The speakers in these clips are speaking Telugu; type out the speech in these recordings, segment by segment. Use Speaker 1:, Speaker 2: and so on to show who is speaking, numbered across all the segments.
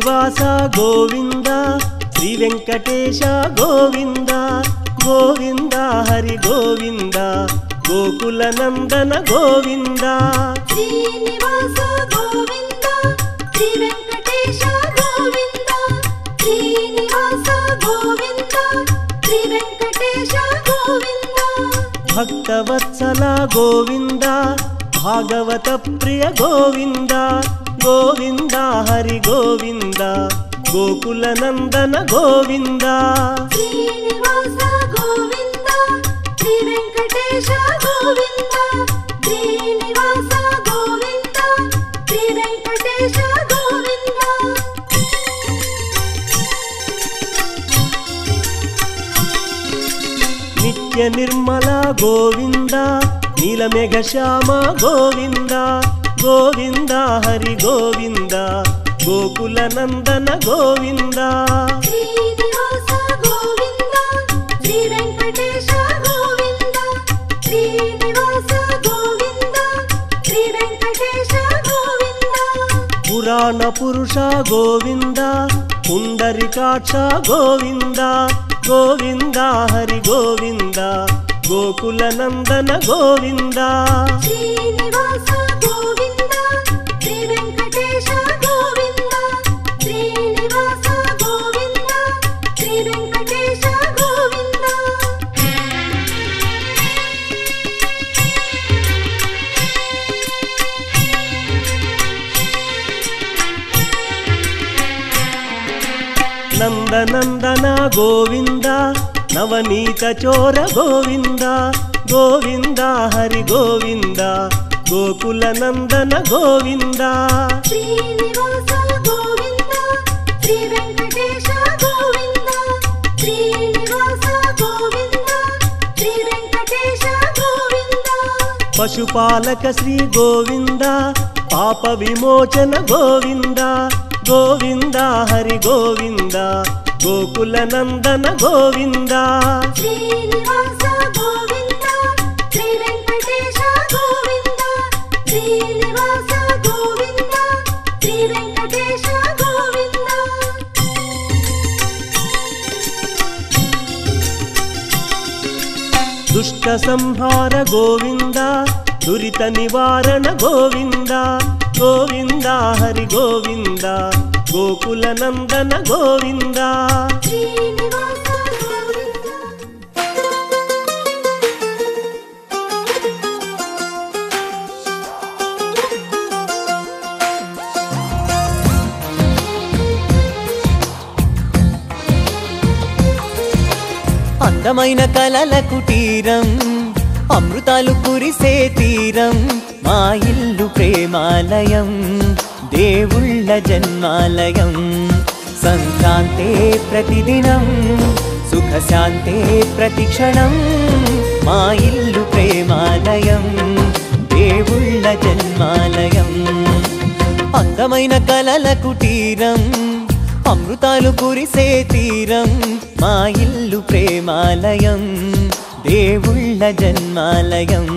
Speaker 1: శ్రీనివాస గోవింద శ్రీ వెంకటేశ గోవింద గోవింద హరి గోవింద గోకుల నందన గోవింద
Speaker 2: శ్రీనివాస గోవింద శ్రీ వెంకటేశ గోవింద శ్రీనివాస గోవింద శ్రీ వెంకటేశ గోవింద
Speaker 1: భక్తవత్సల గోవింద భాగవత ప్రియ గోవింద గోవింద హరి గోవింద గోకుల నందన గోవింద
Speaker 2: శ్రీనివాస గోవింద శ్రీ వెంకటేశ గోవింద శ్రీనివాస గోవింద శ్రీ వెంకటేశ గోవింద
Speaker 1: నిత్య నిర్మల గోవింద నీలమేఘ శ్యామ గోవింద గోవింద హరి గోవింద గోకుల నందన గోవింద
Speaker 2: శ్రీనివాస గోవింద శ్రీ వెంకటేశ గోవింద శ్రీనివాస గోవింద శ్రీ వెంకటేశ గోవింద
Speaker 1: పురాణ పురుష గోవింద పుండరికాక్ష గోవింద గోవింద హరి గోవింద గోకుల నందన గోవింద
Speaker 2: శ్రీనివాస గోవింద శ్రీ వెంకటేశ గోవింద శ్రీనివాస గోవింద శ్రీ వెంకటేశ గోవింద
Speaker 1: నందనందన గోవింద నవనీత చోర గోవింద గోవింద హరి గోవింద గోకుల నందన గోవింద
Speaker 2: శ్రీనివాస గోవింద శ్రీ వెంకటేశ గోవింద శ్రీనివాస గోవింద శ్రీ వెంకటేశ గోవింద
Speaker 1: పశుపాలక శ్రీ గోవింద పాప విమోచన గోవింద గోవింద హరి గోవింద గోకుల నందన గోవింద
Speaker 2: శ్రీనివాస గోవింద శ్రీ వెంకటేశ గోవింద శ్రీనివాస గోవింద శ్రీ వెంకటేశ గోవింద
Speaker 1: దుష్ట సంహార గోవింద దురిత నివారణ గోవింద గోవింద హరి గోవింద గోకుల నందన గోవింద
Speaker 2: శ్రీనివాస గోవింద
Speaker 3: అందమైన కలల కుటీరం అమృతాలు కురిసే తీరం మా ఇల్లు ప్రేమాలయం దేవుళ్ళ జన్మాలయం సంక్రాంతే ప్రతిదినం సుఖశాంతే ప్రతిక్షణం మా ఇల్లు ప్రేమాలయం దేవుళ్ళ జన్మాలయం అందమైన కలల కుటీరం అమృతాలు కురిసే తీరం మా ఇల్లు ప్రేమాలయం దేవుళ్ళ జన్మాలయం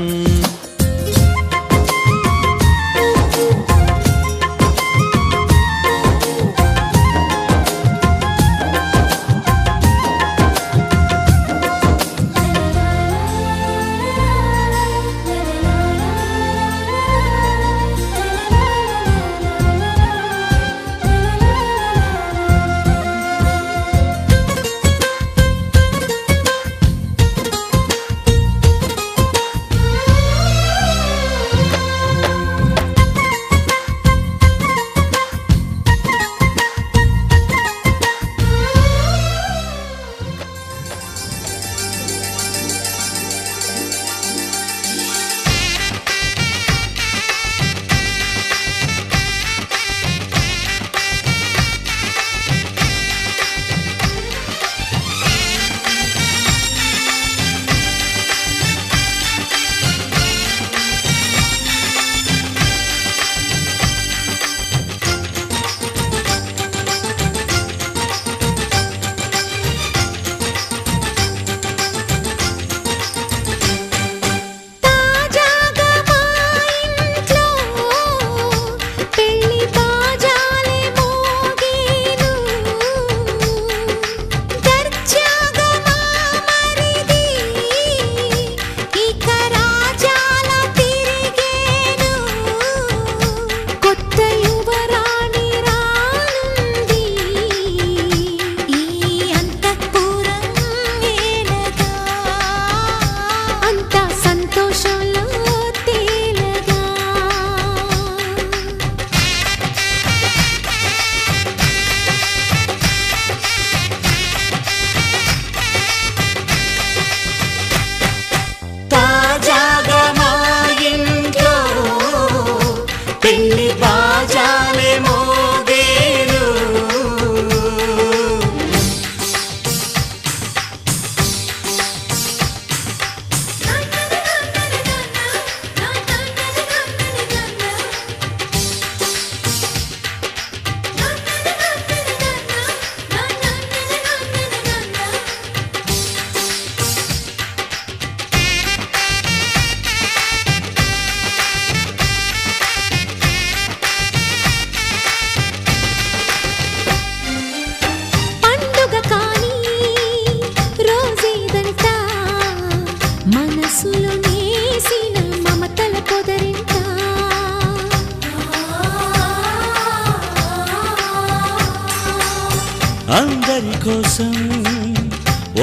Speaker 4: కోసం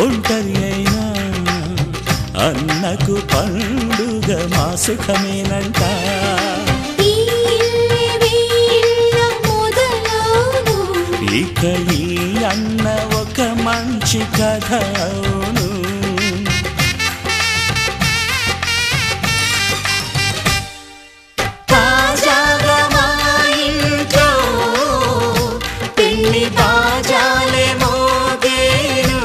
Speaker 4: ఒంటరి అయినా అన్నకు పండుగ మా సుఖమేనంట. ఇక ఈ అన్న ఒక మంచి కథ అవును. తాజాగా మా ఇంట్లో పెళ్లి బాజాలే మోగేను.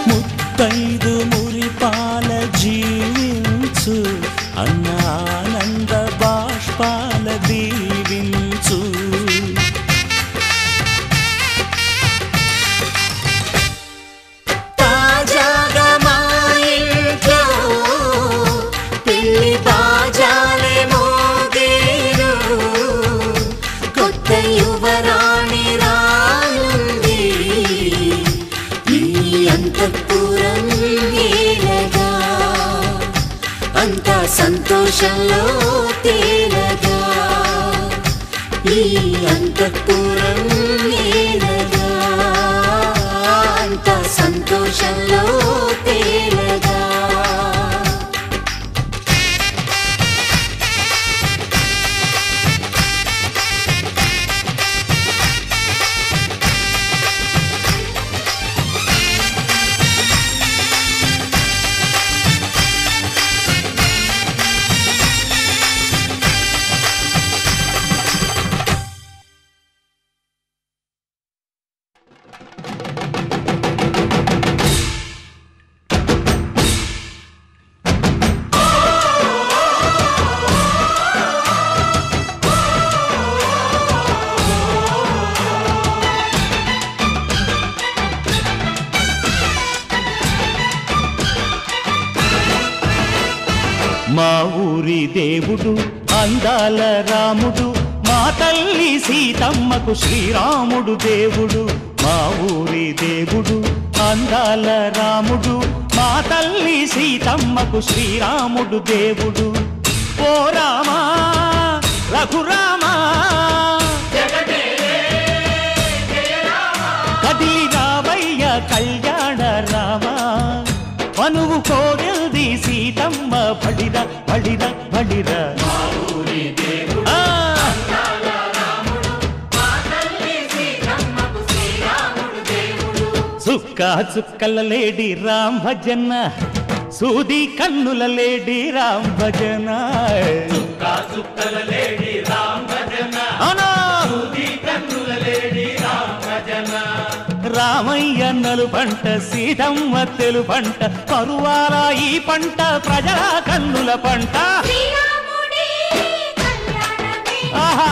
Speaker 4: ముత్తైదు మురిపాల జీవించు అన్న ఆనంద బాష్పాల దీవించు. తాజాగా మా ఇంట్లో పెళ్లి బాజాలే మోగేను. కొత్త యువరాణి రానుంది ఈ అంతఃపురం ఏలగా. అంతా సంతోషంలో తేలగా ఈ అంతఃపురం ఏలగా. అంతా సంతోషంలో తేలగా. మా ఊరి దేవుడు అందాల రాముడు, మా తల్లి సీతమ్మకు శ్రీరాముడు దేవుడు. మా ఊరి దేవుడు అందాల రాముడు, మా తల్లి సీతమ్మకు శ్రీరాముడు దేవుడు. ఓ రామా రఘురామా కదిలి రావయ్య కళ్యాణ రామా. మనువు కోవెల్ది సీతమ్మ బడిర బడిర బడిర. సుక్క చుక్కల లేడి రామ్ భజన, సూది కన్నుల లేడి రామ్ భజన. రామయ్య నలు పంట సీతమ్మ తెలు పంట, కరువాల ఈ పంట ప్రజల కన్నుల పంట. ఆహా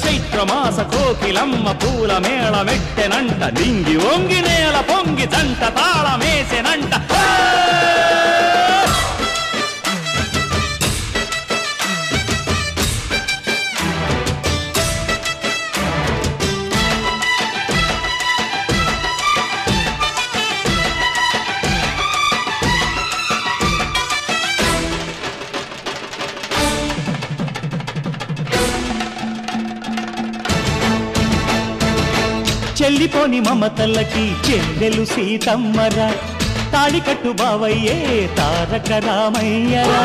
Speaker 4: చైత్రమాస కోకిలమ్మ పూల మేళ మెట్టెనంట, నింగి వంగి నేల పొంగి జంట తాళమేసెనంట. చెల్లిపోని మమతలకి చెల్లెలు సీతమ్మరా, తాళికట్టు బావయ్యే తారక రామయ్యరా.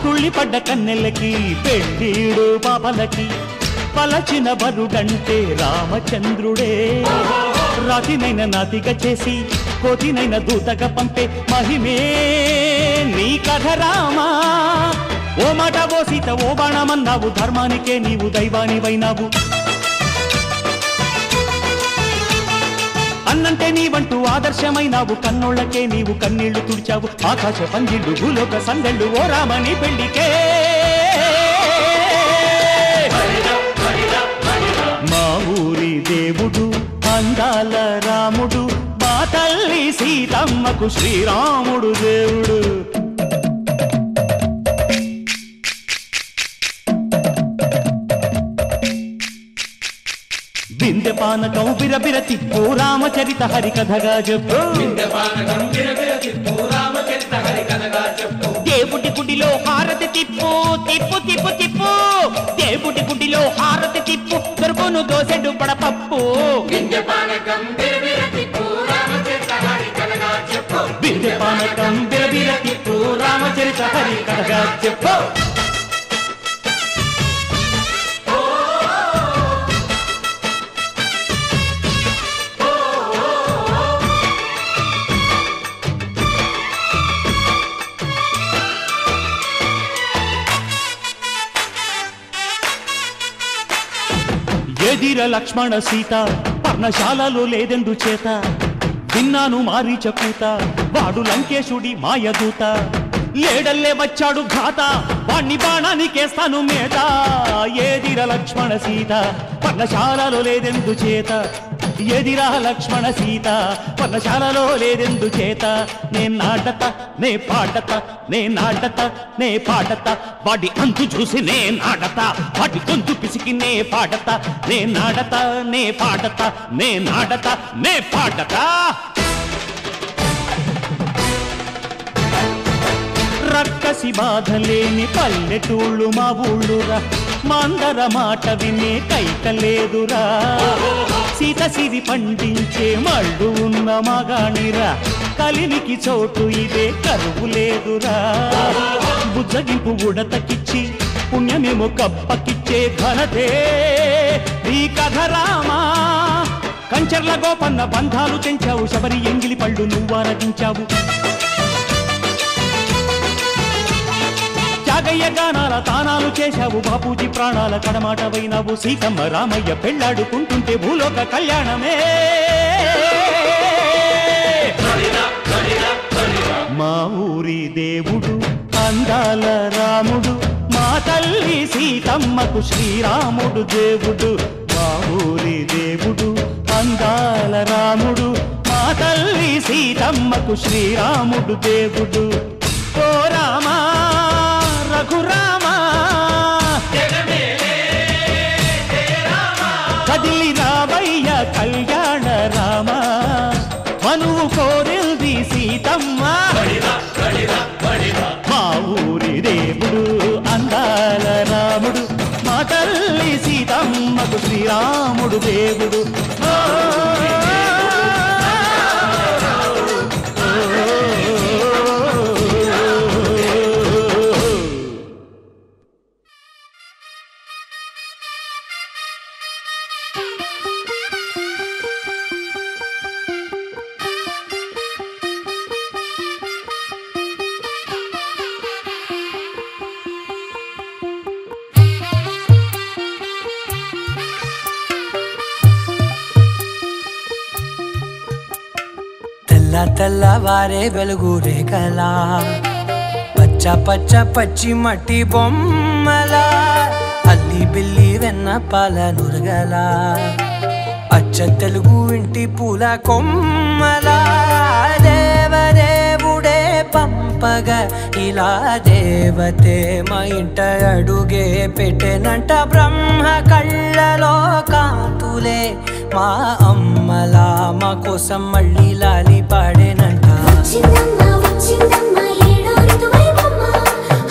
Speaker 4: కుళ్ళిపడ్డ కన్నెలకి పెళ్ళీడు పాపలకి పలచిన వరుడంటే రామచంద్రుడే. రాతినైన నాతిగా చేసి కోటినైన దూతగా పంపే మహిమే నీ కథ రామా. ఓ మాట ఓ సీత ఓ బాణమన్నావు, ధర్మానికే నీవు దైవానివైనావు. అన్నంటే నీవంటూ ఆదర్శమైనావు, కన్నోళ్లకే నీవు కన్నీళ్లు తుడిచావు. ఆకాశ పందిళ్ళు భూలోక సందళ్ళు ఓ రామని పెళ్లికే. మా ఊరి దేవుడు అందాల రాముడు, మా తల్లి సీతమ్మకు శ్రీరాముడు దేవుడు. బిందె పానకం బిరబిర తిప్పు రామచరిత హరికథగా చెప్పు. దేవుడి గుడిలో హారతి తిప్పు తిప్పు తిప్పు తిప్పు. దేవుడి గుడిలో హారతి తిప్పు, దొరుకును దోసెడు పడపప్పు. బిందె పానకం బిరబిర తిప్పు రామచరిత హరికథగా చెప్పు. ఎదిర లక్ష్మణ సీత పర్ణశాలలో లేదెందు చేత, విన్నాను మారీచ కూత వాడు లంకేశుడి మాయదూత. లేడల్లే వచ్చాడు ఘాత, వాణ్ణి బాణానికేస్తాను మేత. ఎదిర లక్ష్మణ సీత పర్ణశాలలో లేదెందు చేత, ఎదిరా లక్ష్మణ సీత పర్ణశాలలో లేదెందు చేత. నే నాటత నే పాడత నే నాటత నే పాడత, వాడి అంతు చూసి నే నాడత, వాడి గొంతు పిసికి నే పాడత. నే నాడత నే పాడత నే నాడత నే పాడత. రక్కసి బాధలేని పల్లెటూళ్ళు మా ఊళ్ళురా, మాందర మాట వినే కైకలేదురా. సీత సిరి పండించే మళ్ళు ఉన్న మగాణిరా, కలినికి చోటు ఇదే కరువు లేదురా. బుజ్జగింపు ఉడతకిచ్చి పుణ్యమేమో కప్పకిచ్చే ఘనతే ఈ కథ రామా. కంచర్ల గోపన్న బంధాలు తెంచావు, శబరి ఎంగిలి పళ్ళు నువ్వారగించావు. త్యాగయ్య గానాల తానాలు చేశావు, బాపూజీ ప్రాణాల కడమాటవైనావు. సీతమ్మ రామయ్య పెళ్లాడుకుంటుంటే భూలోక కళ్యాణమే. మా ఊరి దేవుడు అందాల రాముడు, మా తల్లి సీతమ్మకు శ్రీరాముడు దేవుడు. మా ఊరి దేవుడు అందాల రాముడు, మా తల్లి సీతమ్మకు శ్రీరాముడు దేవుడు. ఓ రామా రఘురామా కదిలి రావయ్య కళ్యాణ రామ, మనువు కోరింది సీతమ్మ. మా ఊరి దేవుడు అందాల రాముడు, మా తల్లి సీతమ్మకు శ్రీరాముడు దేవుడు.
Speaker 5: తెల్లవారే వెలుగు రేఖలా, పచ్చ పచ్చ పచ్చి మట్టి బొమ్మలా, అల్లి బిల్లి వెన్న పాల నురగలా, అచ్చ తెలుగు ఇంటి పూల కొమ్మలా. దేవదేవుడే పంపగా ఇలా దేవతే మా ఇంట అడుగే పెట్టెనంట. బ్రహ్మ కళ్ళలో కాంతులే మా అమ్మలా, మా కోసం మళ్ళీ లాలి పాడేనంట.
Speaker 2: వచ్చిందమ్మ వచ్చిందమ్మ ఏడో ఋతువైవమ్మ,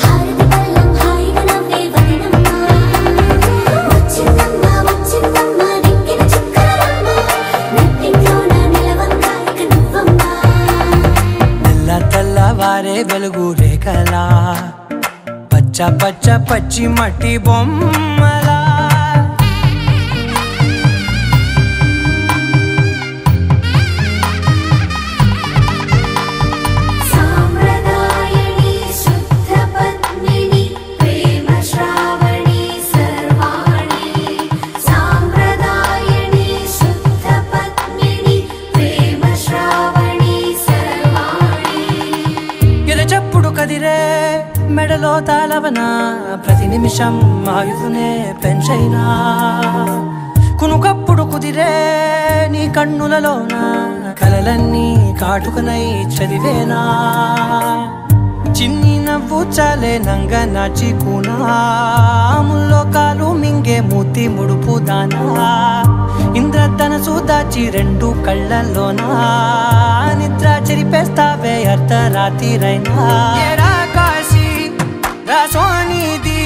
Speaker 2: హారతి పళ్ళం హాయిగా నవ్వే వదనమ్మ. వచ్చిందమ్మ వచ్చిందమ్మ దిక్కిన చుక్కలమ్మ, నట్టింట్లోన నిలవంగా ఇక నువ్వమ్మ.
Speaker 5: తెల్లవారే వెలుగు రేఖలా, పచ్చ పచ్చ పచ్చి మట్టి బొమ్మలా. కదిరే మెడలో తాళవన ప్రతి నిమిషం ఆయుధునే పెంచైనా కునుకప్పుడు కుదిరే నీ కన్నులలోన కలలన్నీ కాటుకనై చదివేనా చిన్ని నవ్వు చాలే నంగ నాచి కూనాముల్లో కాలు మింగే మూతి ముడుపు దానా ఇంద్రధనసు దాచి రెండు కళ్ళల్లోనా నిద్ర చెరిపేస్తావే అర్ధరాత్రిరైనా ఏరా కాశీ రా సోనిది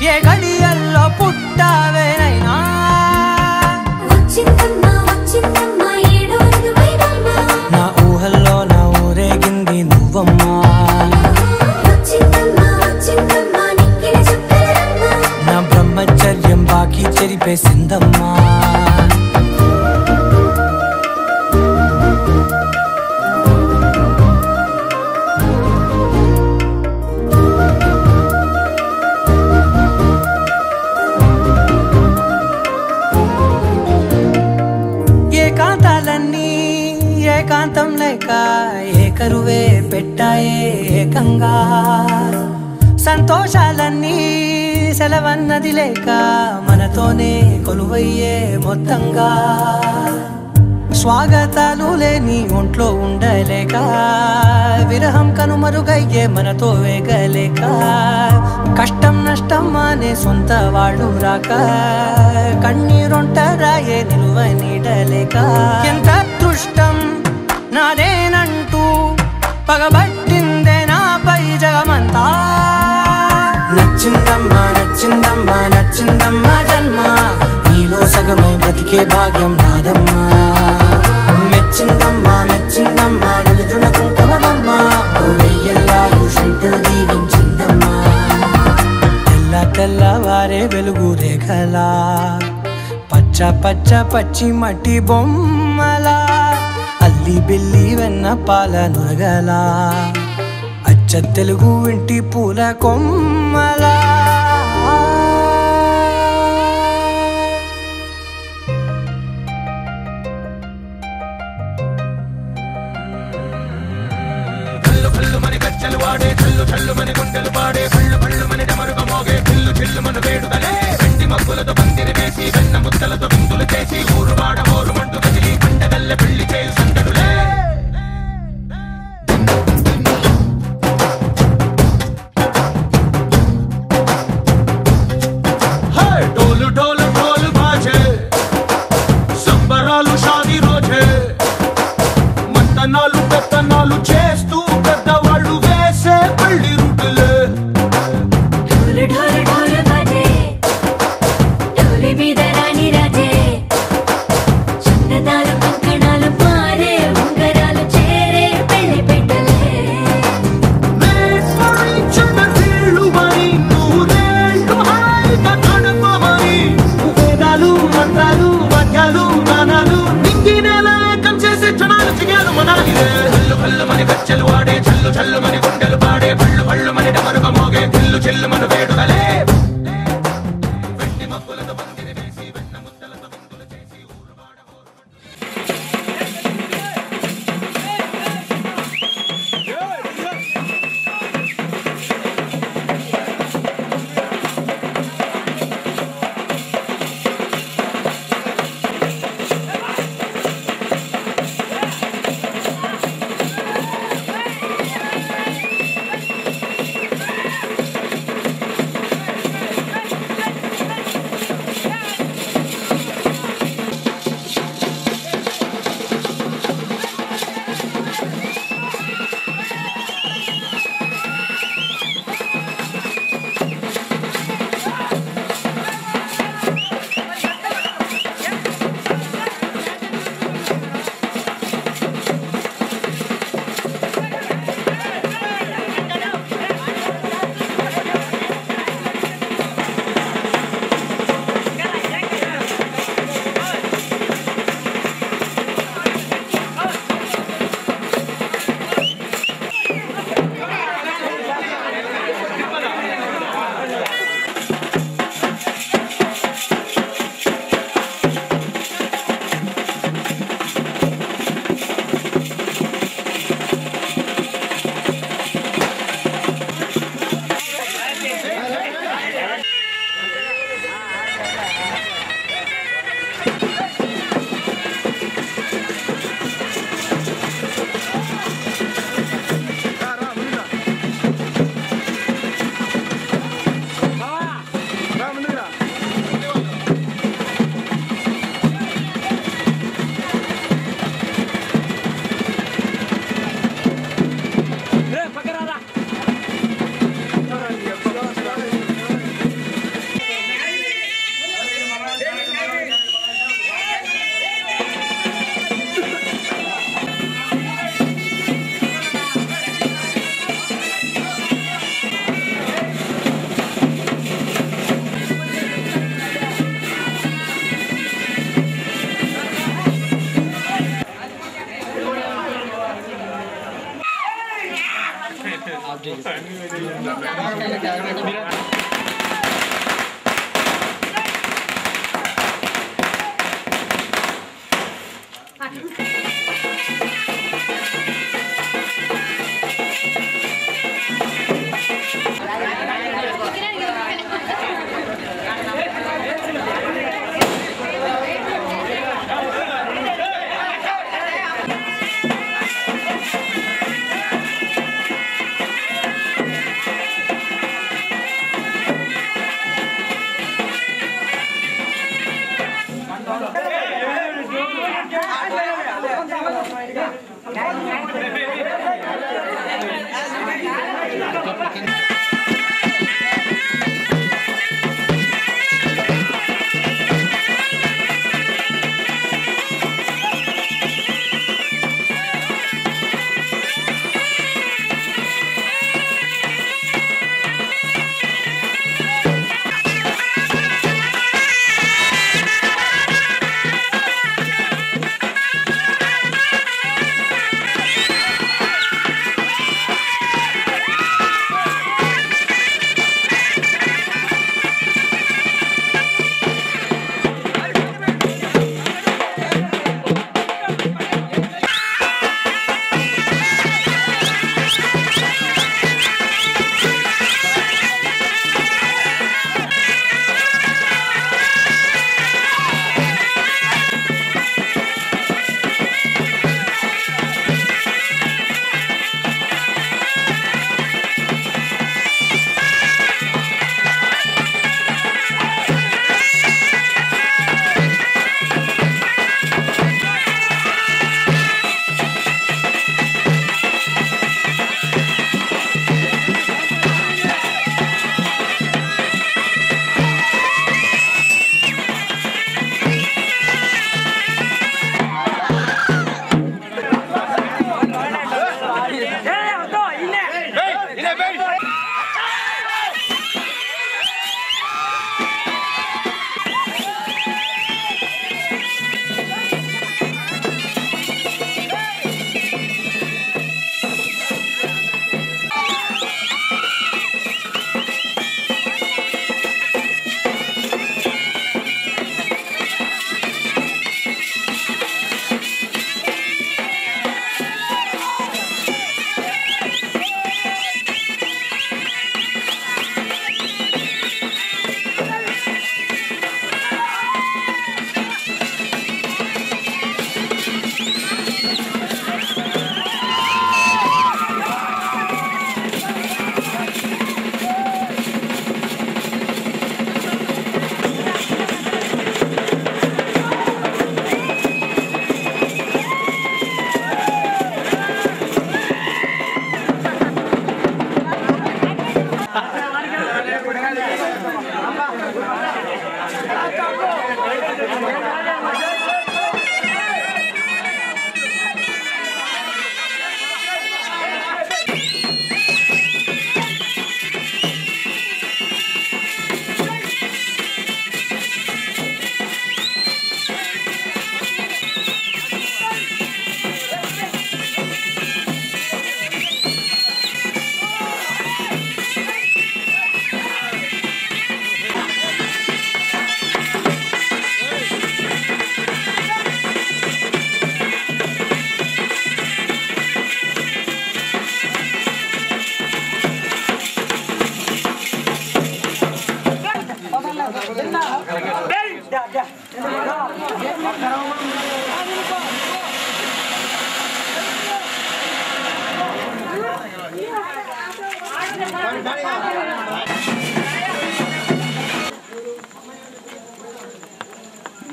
Speaker 5: ఏ గడియల్లో పుట్టావేనైనా
Speaker 2: వచ్చిందమ్మా వచ్చిందమ్మా ఏడో ఋతువైవమ్మా
Speaker 5: నా ఊహల్లో నా ఊరేగింది నువ్వమ్మా
Speaker 2: వచ్చిందమ్మా వచ్చిందమ్మా నిక్కిన చుక్కలమ్మా
Speaker 5: నా బ్రహ్మచర్యం బాకీ చెరిపేసిందమ్మా ఏకాంతాలన్నీ ఏకాంతం లేక ఏకరువే పెట్టాయే ఏకంగా సంతోషాలన్నీ సెలవన్నది లేక మనతోనే కొలువయ్యే మొత్తంగా స్వాగతాలు లేని ఒంట్లో ఉండలేక విరహం కనుమరుగయ్యే మనతో వేగలేక కష్టం నష్టం అనే సొంత వాళ్ళు రాక కన్నీరొంటరాయే నిలువ నీడలేక ఎంత అదృష్టం నాదేనంటూ పగబట్టిందే నాపై జగమంతా నచ్చిందమ్మా నచ్చిందమ్మా నచ్చిందమ్మా జన్మ నీలో సగమై బతికే భాగ్యం నాదమ్మా మెచ్చిందమ్మా మెచ్చిందమ్మా నిలుచున కుంకుమమ్మా వెయ్యల్లాలు శంకరు దీవించిందమ్మా తెల్ల తెల్లవారే వెలుగు రేఖలా పచ్చ పచ్చ పచ్చి మట్టి బొమ్మలా అల్లి బిల్లి వెన్న పాల నురగలా అచ్చ తెలుగు ఇంటి పూల కొమ్మలా
Speaker 6: డోలు డోలు ఢోలు బాజే సంబరాలు షాదీ రోజే మంతనాలు పెత్తనాలు చేస్తూ పెద్దవాళ్ళు వేసే పెళ్లి రుటులే
Speaker 2: ఢోలు ఢోలు ఢోలు బాజే ఢోలి మీద రాణి రాజే చందనాలు కంకణాలు మారే ఉంగరాలు చేరే పెళ్లి పెట్టలే
Speaker 6: చిన్న వీళ్ళు మరి నూరేళ్ళు హాయిగా గడపమని వేదాలు మంత్రాలు వాక్యాలు గానాలు నింగినేల ఏకం చేసే క్షణాలు చిగాలు మనాలి హల్లు హల్లు మని గజ్జలు వాడే చల్లు చల్లు మని గుండెలు పాడే పళ్ళు పళ్ళు మని డమరుక మోగే చిల్లు చిల్లు మన వేడుదలే వెండి మబ్బులతో పందిరి వేసి వెన్న ముద్దలతో విందులు చేసి ఊరువాడ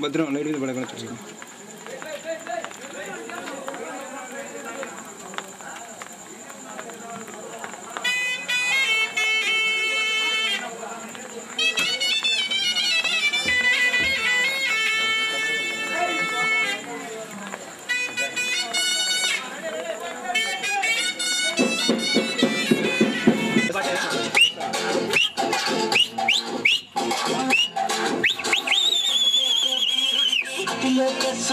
Speaker 7: భద్రం లైట్ మీద పడకుండా చూసుకో.
Speaker 5: Look at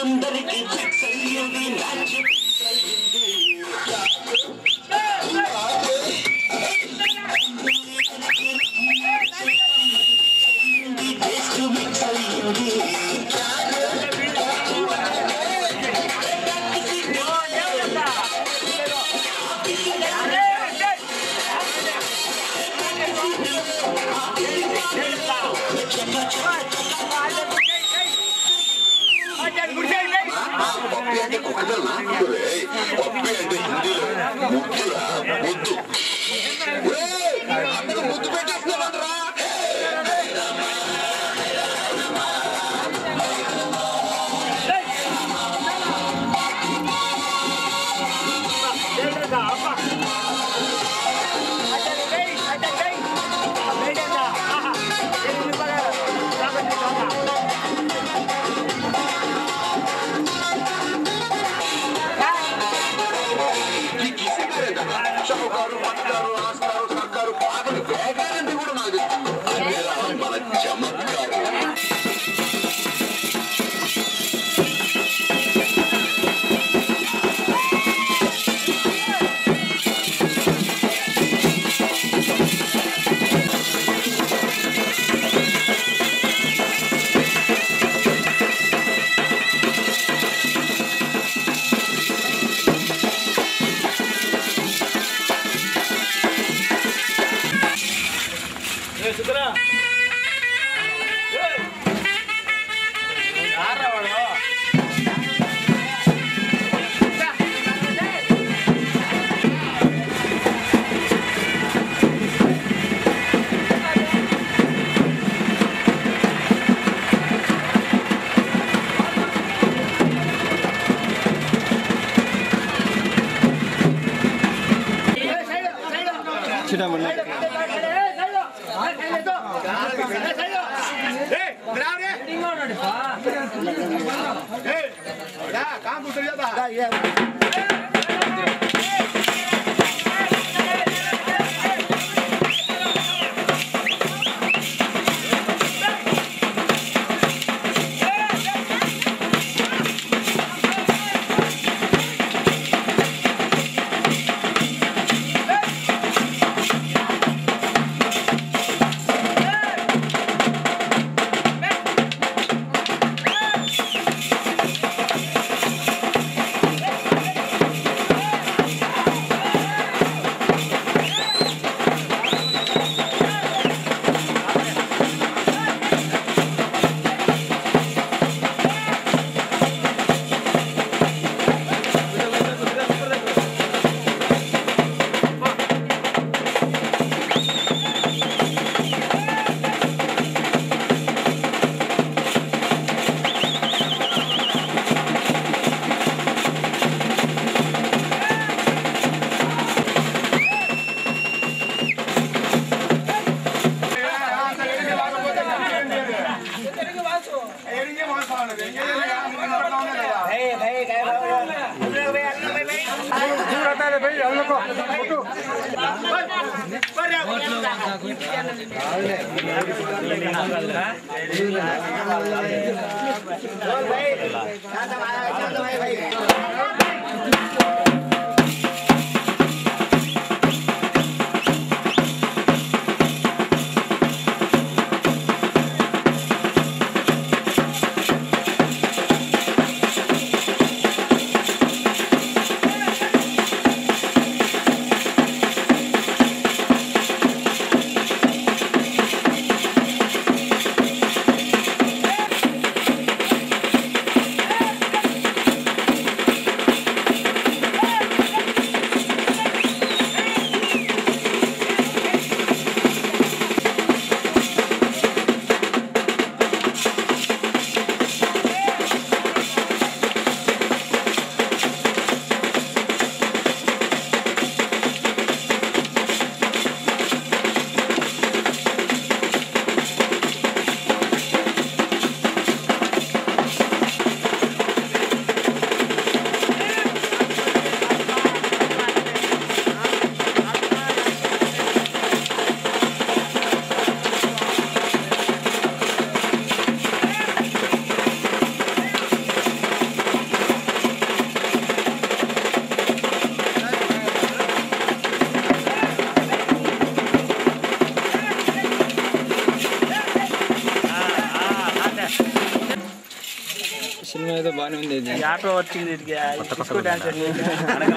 Speaker 7: సినిమా ఏదో బాగానే ఉంది.
Speaker 8: ఆటో వచ్చింది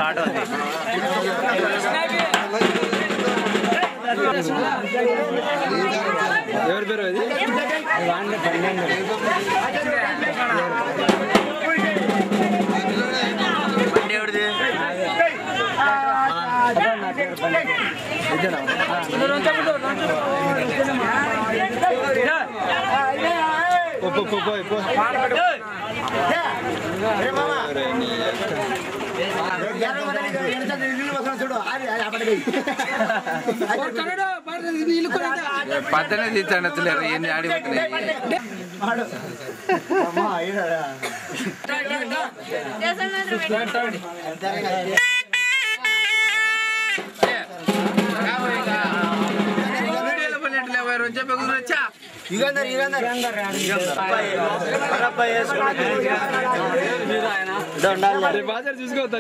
Speaker 8: ఆటో
Speaker 7: ఎవరి పేరు అది?
Speaker 8: ఎవరిది? పద్దనే తీర్చండి ఎన్ని ఆడిపోతున్నాయి
Speaker 7: బాజార్ చూసుకోవద్దా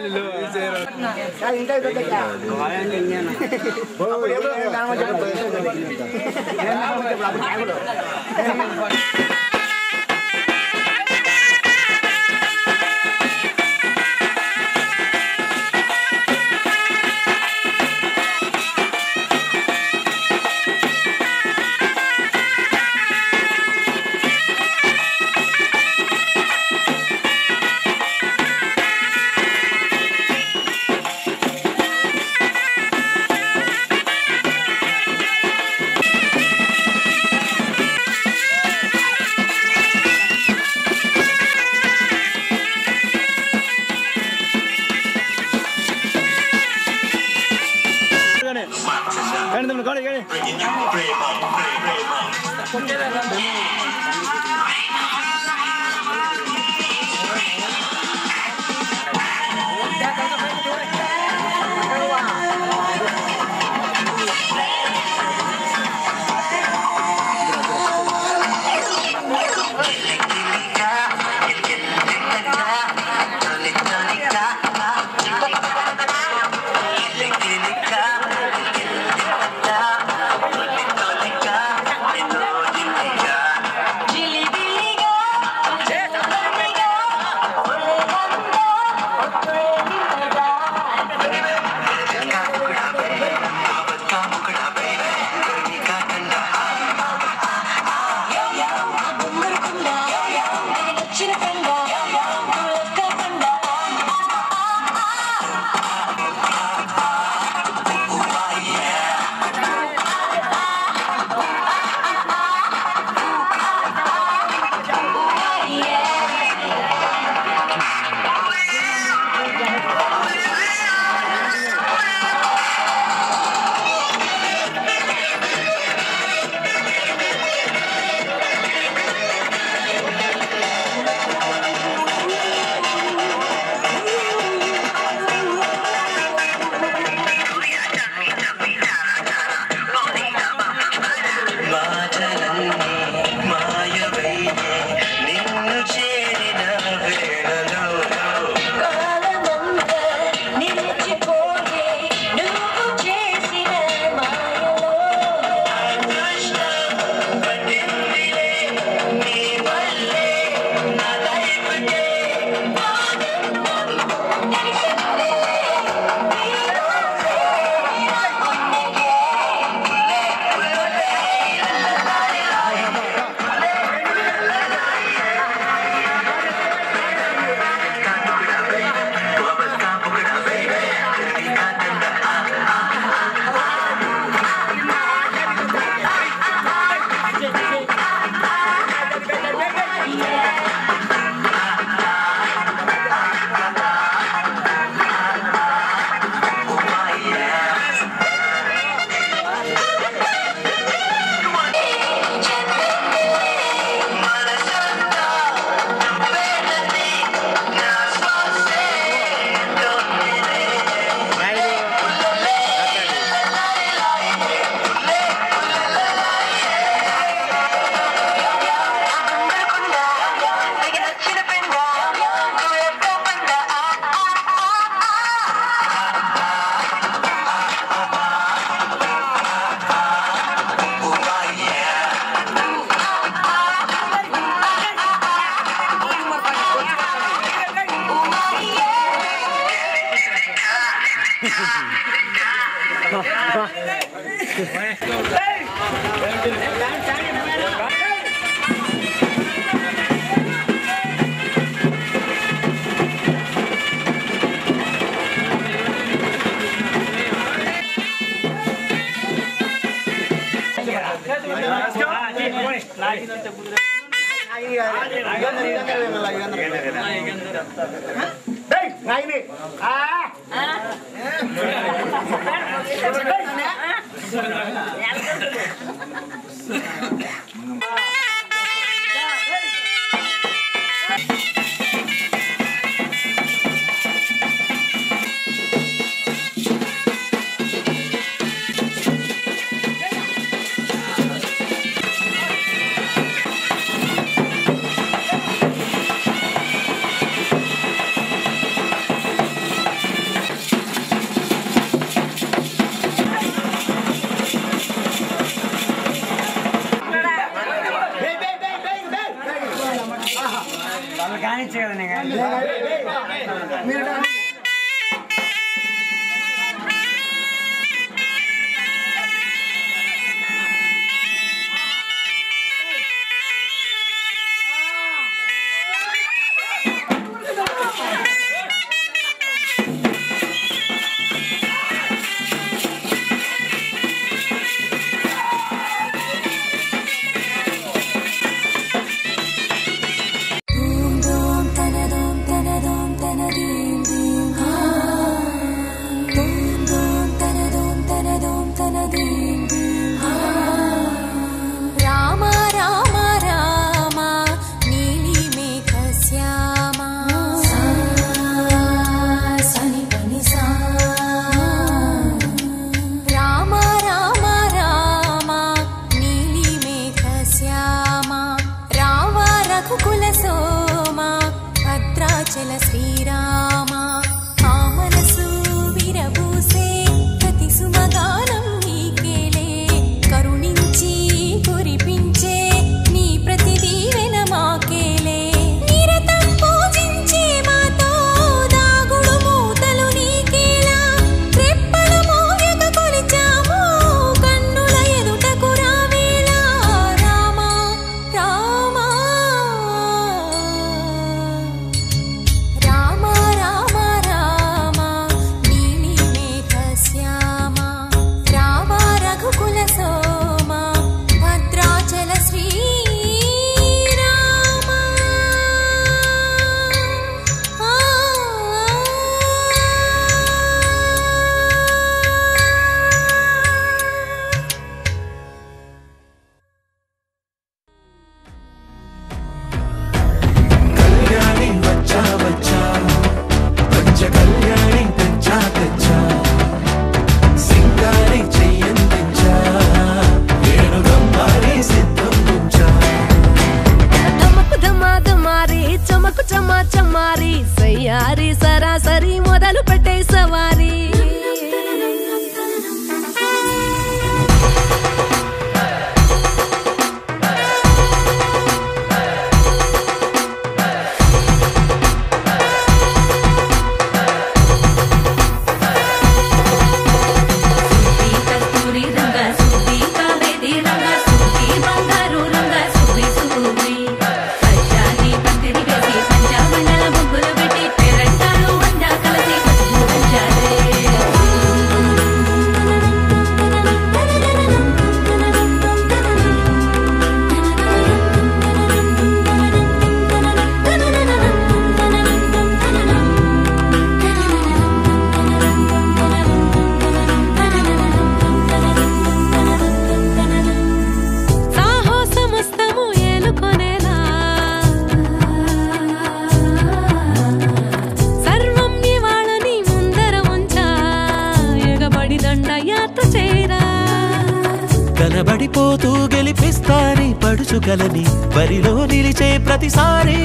Speaker 1: కనబడిపోతూ గెలిపిస్తాని పడుచుగలని బరిలో నిలిచే ప్రతిసారి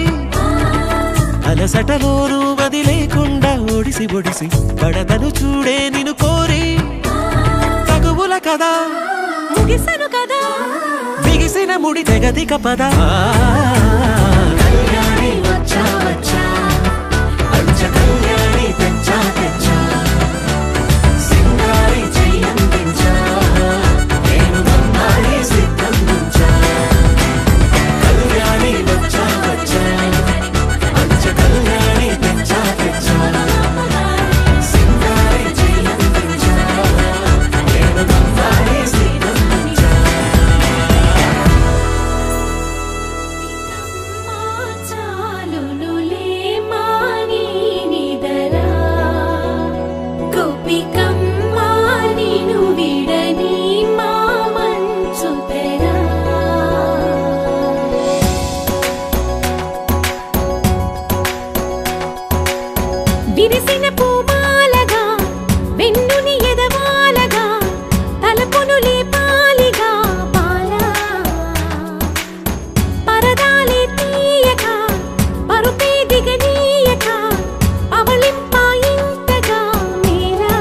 Speaker 1: అలసటలోనూ వదిలేకుండా ఒడిసి ఒడిసి పడతను చూడే నిన్ను కోరి తగువుల కదా ముగిసను కదా బిగిసిన ముడి తెగదిక పద కళ్యాణి వచ్చా వచ్చా అంచ కళ్యాణి తెచ్చా తెచ్చా సింగారి చెయ్యందించా నేను నమ్మాలి సిద్ధందించా కళ్యాణి వచ్చా వచ్చా అంచ కళ్యాణి తెచ్చా తెచ్చా సింగారి చెయ్యందించా నేను నమ్మాలి సిద్ధందించా
Speaker 2: ನೀನು ಬಿಡನಿ ಮಾ ಮಂಚು ತೆರ విరిసిన పూమాలగా వెన్నుని ఎదవాలగా తలపును లేపాలిగా బాలా పరదాలే తీయక పరుపే దిగనీయక అవలింపాయింతగా మేరా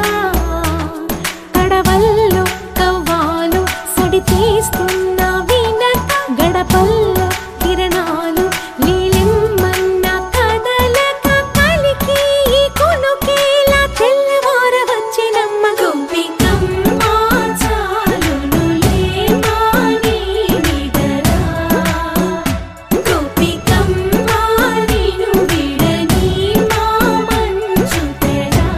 Speaker 2: కడవల్లో కవ్వాలు సడి తీస్తున్న వినత గడపల్లో కిరణాలు లీలెమ్మన్న కదలక కలికి ఈ కొనుకేలా తెల్లవార వచ్చినమ్మ గోపికమ్మ చాలునులే మాని నిదరా గోపికమ్మ నీను విడని మా మంచు తెరా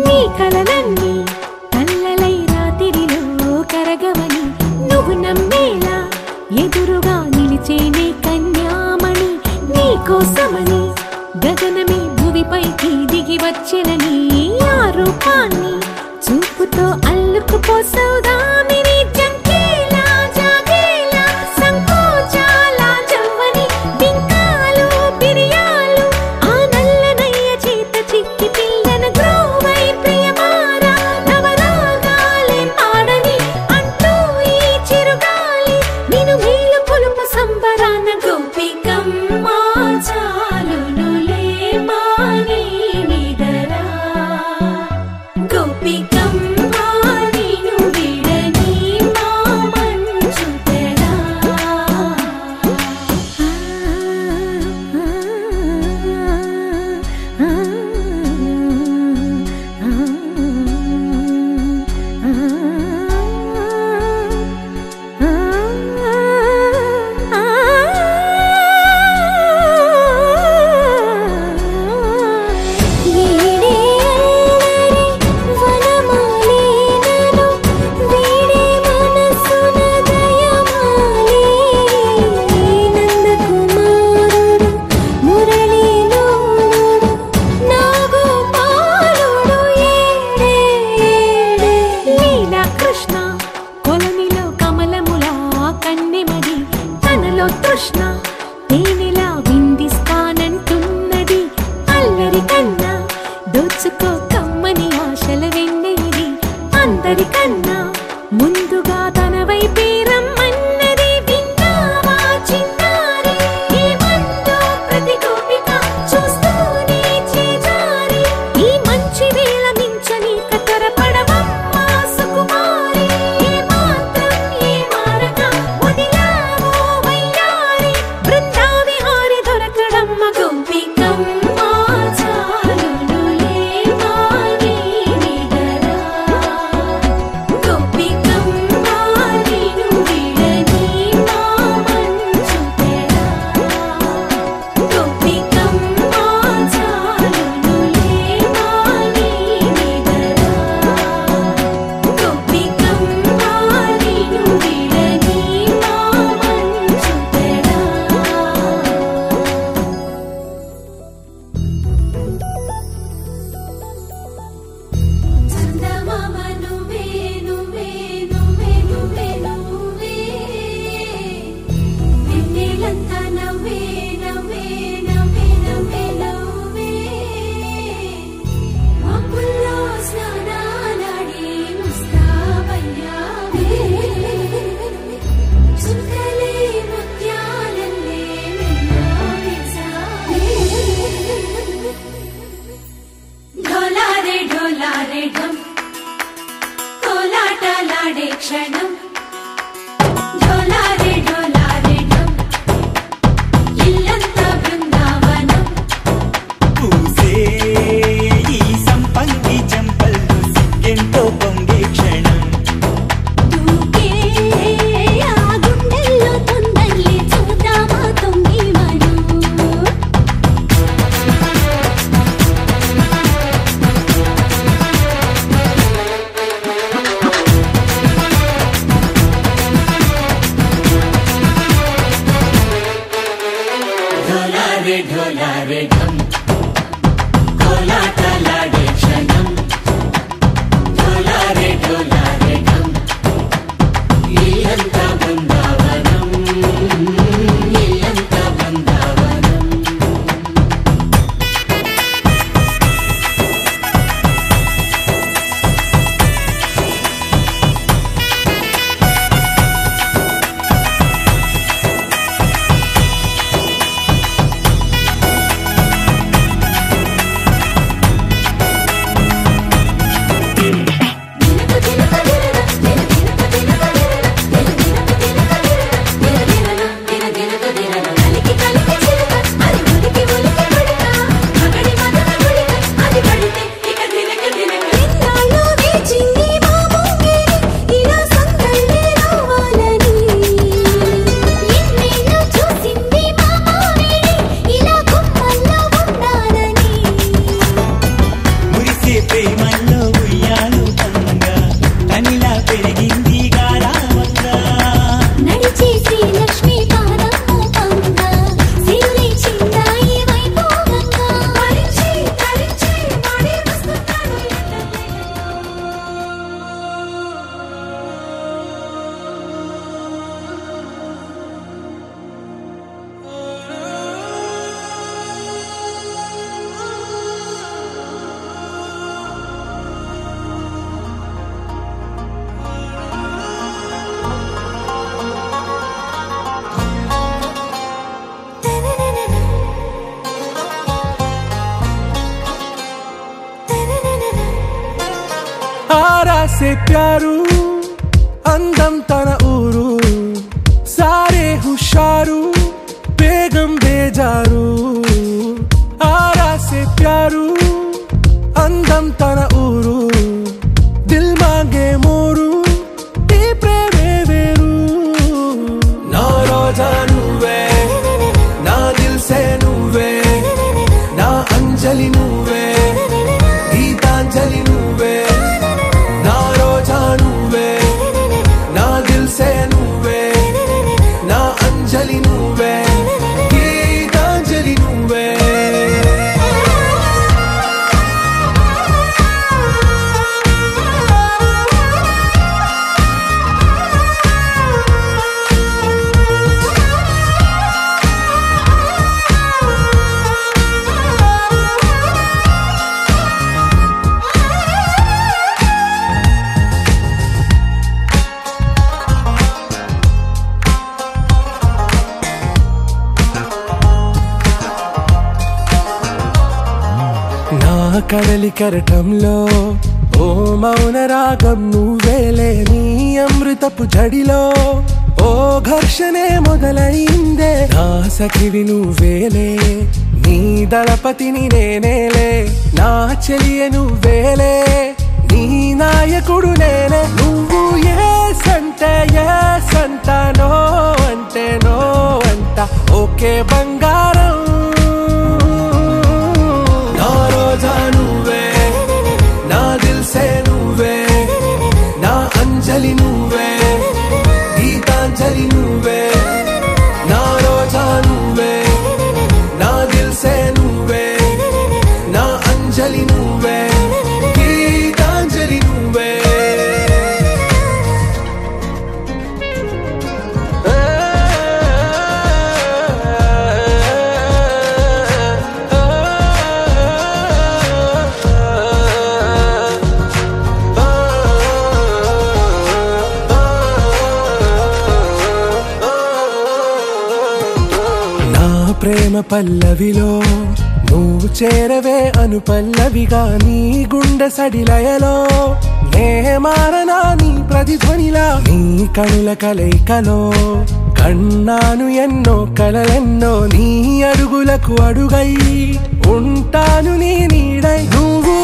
Speaker 2: నీ కలలన్నీ కల్లలై రాత్రిలో కరగవని నువ్వు నమ్మేలా ఎదురుగా నిలిచేనే కన్యామణి నీ కోసమని గగనమే భూమిపైకి దిగి వచ్చెనని ఆ రూపాన్ని చూపుతో అల్లుకుపోసౌదామిని జంకేలా జాగేలా సంకోచాల జవ్వని బింకాలు బిరియాలు ఆ నల్లనయ్య చేత చిక్కి పిల్లన గ్రోవై ప్రియమారా నవరాగాలే పాడని అంటూ ఈ చిరుగాలి నిన్ను మేలు కొలుపు సంబరాన గోపికమ్మ చాలునులే మాని నిదరా గోపికమ్మ నీను విడని మా మంచు తెరా వీడే అల్లరి వనమాలినను వీడే మనసున దయమాలి నందకుమారుడు మురళీలోలుడు నాగోపాలుడు ఏడే లీలా కృష్ణ కొలనిలో కమలములా కన్నెమడి తనలో తృష్ణ తేనెలా విందిస్తానంటున్నది అల్లరి కన్నా దోచుకో కమ్మని ఆశల వెన్నెయిది అందరికన్నా ముందుగా తన వైపే రమ్మన్నది విన్నావా చిన్నారి ఏమందో ప్రతి గోపిక చూస్తూనే చేజారి ఈ మంచి వేళ మించని కతరపడవమ్మ సుకుమారి ఏ మాత్రం ఏ మారక వదిలావో వయ్యారి బృందావిహారి దొరకడమ్మ గోపికమ్మ చాలునులే మాని నిదరా గోపికమ్మ నీను విడని మా మంచు తెరా గోపికమ్మ చాలునులే మాని నిదరా గోపికమ్మ నీను విడని మా మంచు తెరా చందమామ నువ్వే నువ్వే నువ్వే నువ్వే నువ్వే వెన్నెలంతా నవ్వే నవ్వే నవ్వే నవ్వే నవ్వే మబ్బుల్లో స్నానాలాడి ముస్తాబయ్యావే చుక్కలే ముత్యాలల్లే మెల్లావేశావే ఢోలారే ఢోలారే ఢం కోలాటలాడే క్షణం ఢోలారే ఢోలారే ఢం ఇల్లంతా బృందావనం
Speaker 1: పూసే ఈ సంపంగి చెంపల్లో సిగ్గెంతో పొంగి
Speaker 6: आरा से प्यारू అందం తన ఊరు సారే హుషారు బేగం బేజారు ఆరా సే ప్యారు అందం తన ఊరు దిల్ మాంగే మోరు ఈ ప్రేమే వేరు నా రోజా నువ్వే నా దిల్ సే నువ్వే నా అంజలి నువ్వే గీతాంజలి నువ్వే నా రోజా నువ్వే నా దిల్ సే నువ్వే నా అంజలి నువ్వే గీతాంజలి నువ్వే కడలి కరటంలో ఓ మౌన రాగం నువ్వేలే నీ అమృతపు జడిలో ఓ ఘర్షణే మొదలైందే నా సఖివి నువ్వేలే నీ దళపతిని నేనేలే నా చెలియ నువ్వేలే నీ నాయకుడు నేనే నువ్వు ఏ సంట నో అంటే నో అంట ఓకే బంగారం రోజా నువ్వే నా దిల్ సే నువ్వే నా అంజలి నువ్వే గీతాంజలి నువ్వే నా రోజా నువ్వే నా దిల్ సే నువ్వే నా అంజలి నువ్వే గీతాంజలి నువ్వే ప్రేమ పల్లవిలో నువ్వు చేరవే అను పల్లవిగా నీ గుండె సడిలయలో నే మారనా నీ ప్రతిధ్వనిలా నీ కనుల కలయికలో కన్నాను ఎన్నో కలలెన్నో నీ అడుగులకు అడుగై ఉంటాను నీ నీడై నువ్వు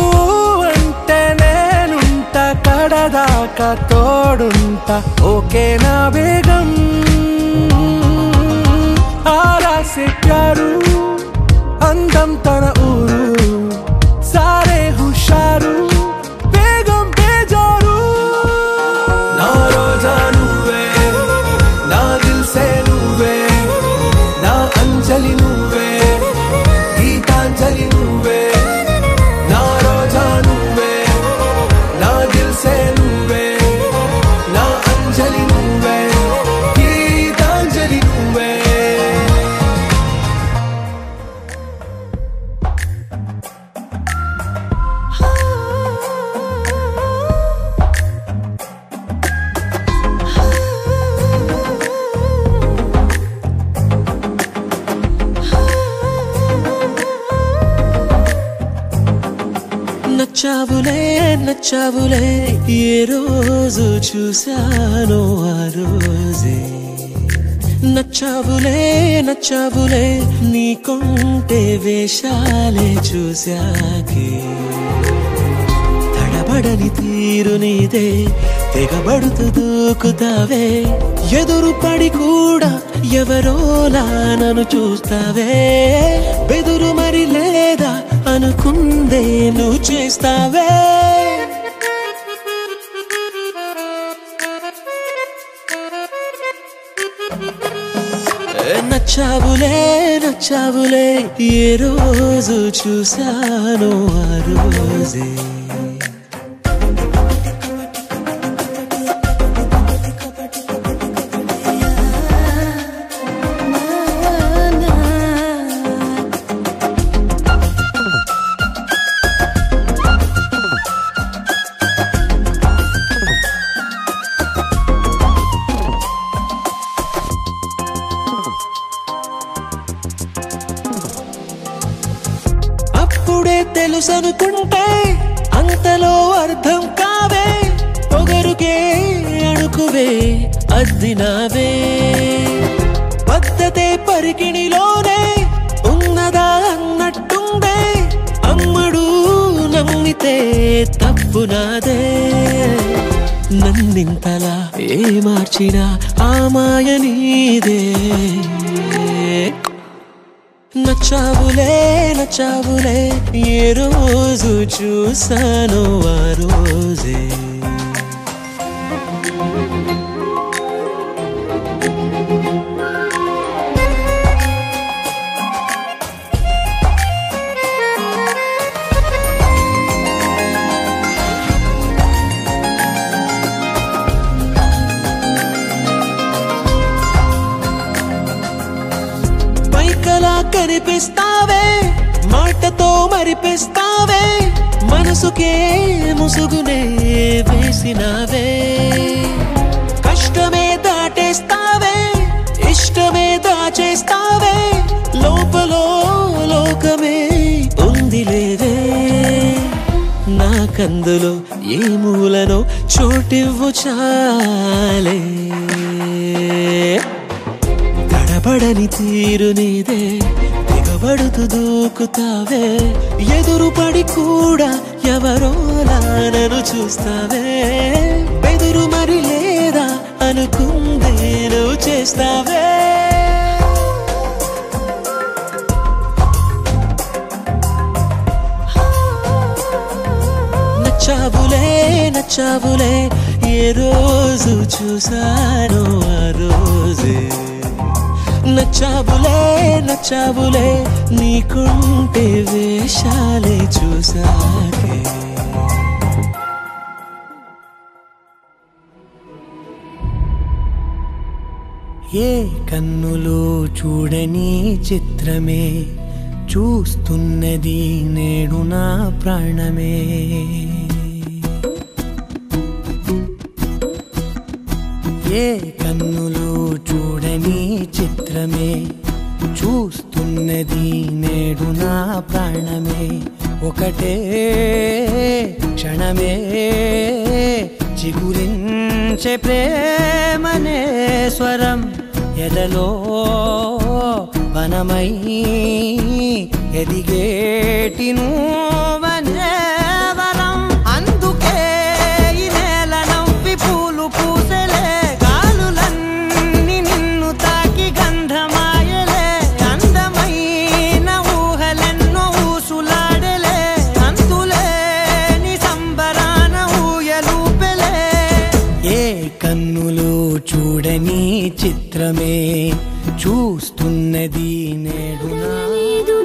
Speaker 6: అంటే నేనుంట కడదాకా తోడుంటా ఓకే నా బేగం आरा से प्यारू అందం తన ఊరు సారే హుషారు బేగం బేజారు నా రోజా నువ్వే నా దిల్ సే నువ్వే నా అంజలి నువ్వే గీతాంజలి నువ్వే నా రోజా నువ్వే నా దిల్ సే నువ్వే నా అంజలి నువ్వే గీతాంజలి నువ్వే
Speaker 1: నచ్చావులే నచ్చావులే ఏ రోజు చూశానో ఆ రోజే నచ్చావులే నచ్చావులే నీ కొంటే వేషాలే చూశాకే తడబడని తీరు నీదే తెగబడుతూ దూకుతావే ఎదురు పడి కూడా ఎవరోలా నన్ను చూస్తావే బెదురు మరి లేదా అనుకుందే నువ్వు చేస్తావే నచ్చావులే నచ్చావులే ఏ రోజు చూశానో ఆ రోజే తెలుసనుకుంటే అంతలో అర్థం కావే
Speaker 9: నువ్వే అద్దినావే పద్ధతే పరికిణిలోనే ఉన్నదా అన్నట్టుందే అమ్మడు నమ్మితే తప్పు నాదే నన్నింతలా ఏ మార్చినా ఆ మాయ నీదే నచ్చావులే నచ్చావులే ఏ రోజు చూసాను ఆ రోజే కనిపిస్తావే మాటతో మరిపిస్తావే మనసుకే ముసుగునే వేసినావే కష్టమే దాటేస్తావే ఇష్టమే దాచేస్తావే లోపల లోకమే ఉందిలేవే నాకందులో ఏ మూలనో చోటివ్వు చాలే తడబడని తీరు నీదే దిగబడుతూ దూకుతావే ఎదురుపడి కూడా ఎవరోలా నన్ను చూస్తావే బెదురు మరి లేదా అనుకుందే నువ్వు చేస్తావే నచ్చావులే నచ్చావులే ఏ రోజు చూసాను ఆ రోజే నచ్చావులే నచ్చావులే నీకుంటే వేషాలే చూసాకే
Speaker 3: ఏ కన్నులో చూడని చిత్రమే చూస్తున్నది నేడు నా ప్రాణమే ఏ కన్నులో చూడని చిత్రమే చూస్తున్నది నేడు నా ప్రాణమే ఒకటే క్షణమే చిగురించే ప్రేమనే స్వరం ఎదలో వనమై ఎదిగేటి నువ్వనే వరం అందుకే ఈ నేల నవ్వి పూలు పూసలే గాలులన్నీ నిన్ను తాకి గంధమాయలే అందమైన ఊహలెన్నో ఊసులాడలే అంతులేని సంబరాన ఊయలూపెలే ఏ కన్నులో చూడని చిత్రమే చూస్తున్నది నేడు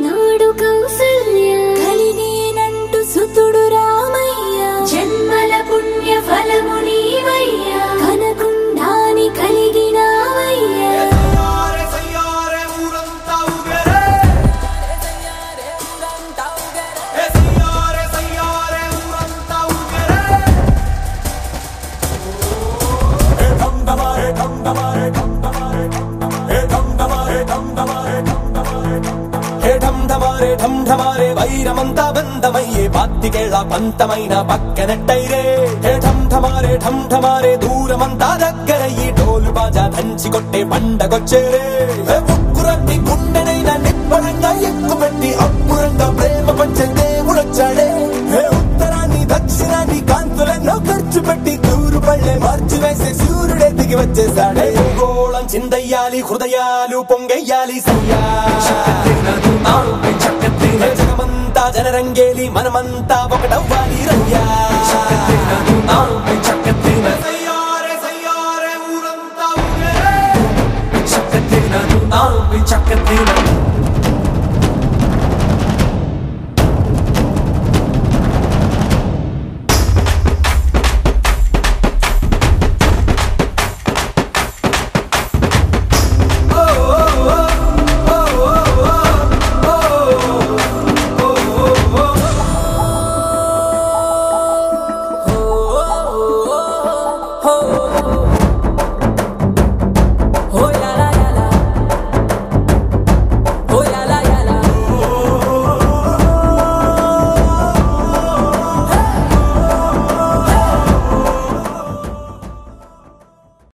Speaker 2: నాడు కౌసల్య కలినేనంటూ సుతుడు రామయ్య జన్మల పుణ్య ఫలము నీవయ్యా కనకుండాని కలిగినావయ్యా
Speaker 6: ఢంఢమారే వైరమంతా బంధమయ్యే పాత్తికేళ్ల పంతమైన పక్కనట్టైరే ఢంఢమారే దూరమంతా దగ్గరయ్యి డోలు బాజా దంచి కొట్టే పండగొచ్చేరే ముగ్గురంటి గుండెనైనా నిబ్బరంగా ఎక్కుపెట్టి అప్పురంగా ప్రేమ పంచే దేవుడొచ్చాడే ఉత్తరాన్ని దక్షిణాన్ని కాంతులెన్నో ఖర్చు పెట్టి తూరు పళ్ళే మార్చి వేసే సూర్యుడే దిగి వచ్చేసాడే గోళం చిందయ్యాలి హృదయాలు పొంగయ్యాలి సయ్యా జగమంతా జనరంగేలి మనమంతా ఒకటవ్వాలి రయ్యా